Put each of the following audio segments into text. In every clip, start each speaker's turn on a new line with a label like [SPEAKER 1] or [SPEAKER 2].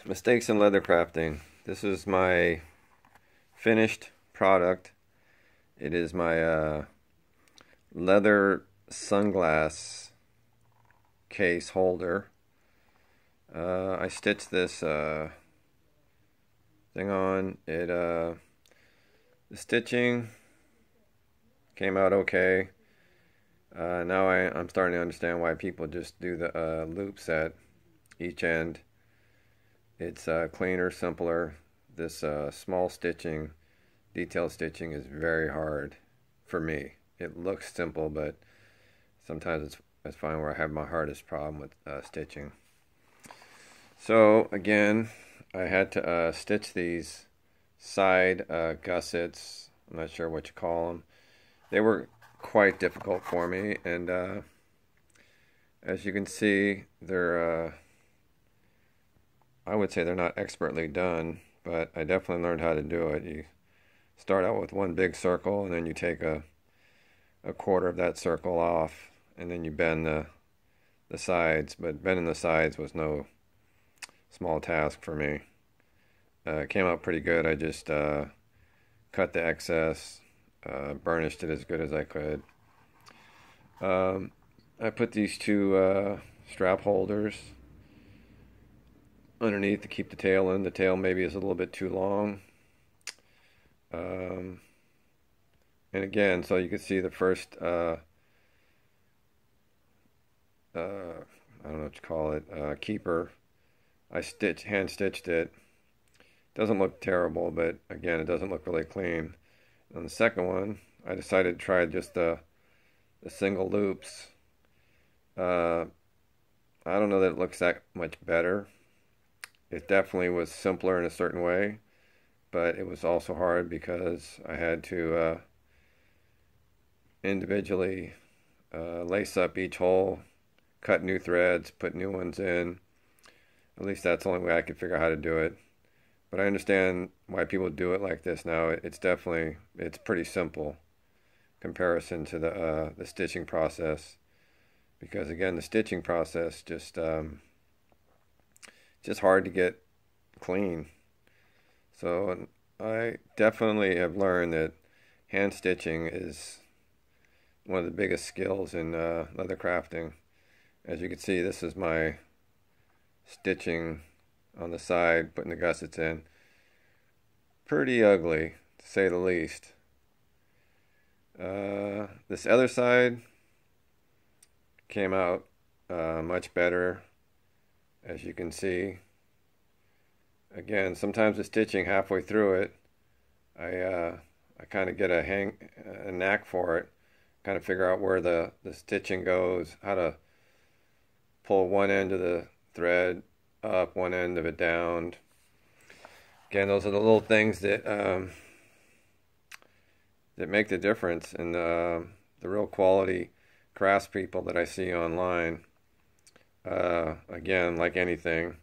[SPEAKER 1] Mistakes in leather crafting. This is my finished product. It is my leather sunglass case holder. I stitched this thing on. The stitching came out okay. Now I'm starting to understand why people just do the loops at each end. It's cleaner, simpler. This small stitching, detailed stitching is very hard for me. It looks simple, but sometimes I find where I have my hardest problem with stitching. So again, I had to stitch these side gussets. I'm not sure what you call them. They were quite difficult for me, and as you can see, they're I would say they're not expertly done, but I definitely learned how to do it. You start out with one big circle, and then you take a quarter of that circle off, and then you bend the sides. But bending the sides was no small task for me. It came out pretty good. I just cut the excess, burnished it as good as I could. I put these two strap holders underneath to keep the tail in. The tail maybe is a little bit too long. And again, so you can see the first, I don't know what you call it, keeper. I hand stitched it. Doesn't look terrible, but again, it doesn't look really clean. On the second one, I decided to try just the single loops. I don't know that it looks that much better. It definitely was simpler in a certain way, but it was also hard because I had to individually lace up each hole, cut new threads, put new ones in. At least that's the only way I could figure out how to do it. But I understand why people do it like this now. It's pretty simple comparison to the stitching process, because again, the stitching process just hard to get clean. So I definitely have learned that hand stitching is one of the biggest skills in leather crafting. As you can see, this is my stitching on the side, putting the gussets in. Pretty ugly, to say the least. This other side came out much better, as you can see. Again, sometimes the stitching halfway through it, I kind of get a knack for it, kind of figure out where the stitching goes, how to pull one end of the thread up, one end of it down. Again, those are the little things that that make the difference in the real quality craftspeople that I see online. Again, like anything,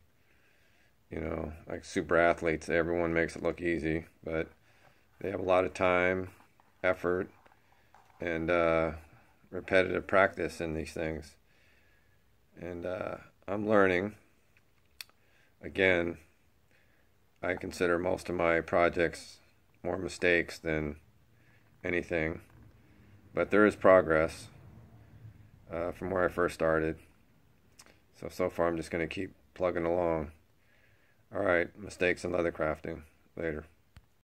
[SPEAKER 1] you know, like super athletes, everyone makes it look easy, but they have a lot of time, effort, and repetitive practice in these things. And I'm learning. Again, I consider most of my projects more mistakes than anything, but there is progress from where I first started. So far I'm just going to keep plugging along. Alright, mistakes in leather crafting. Later.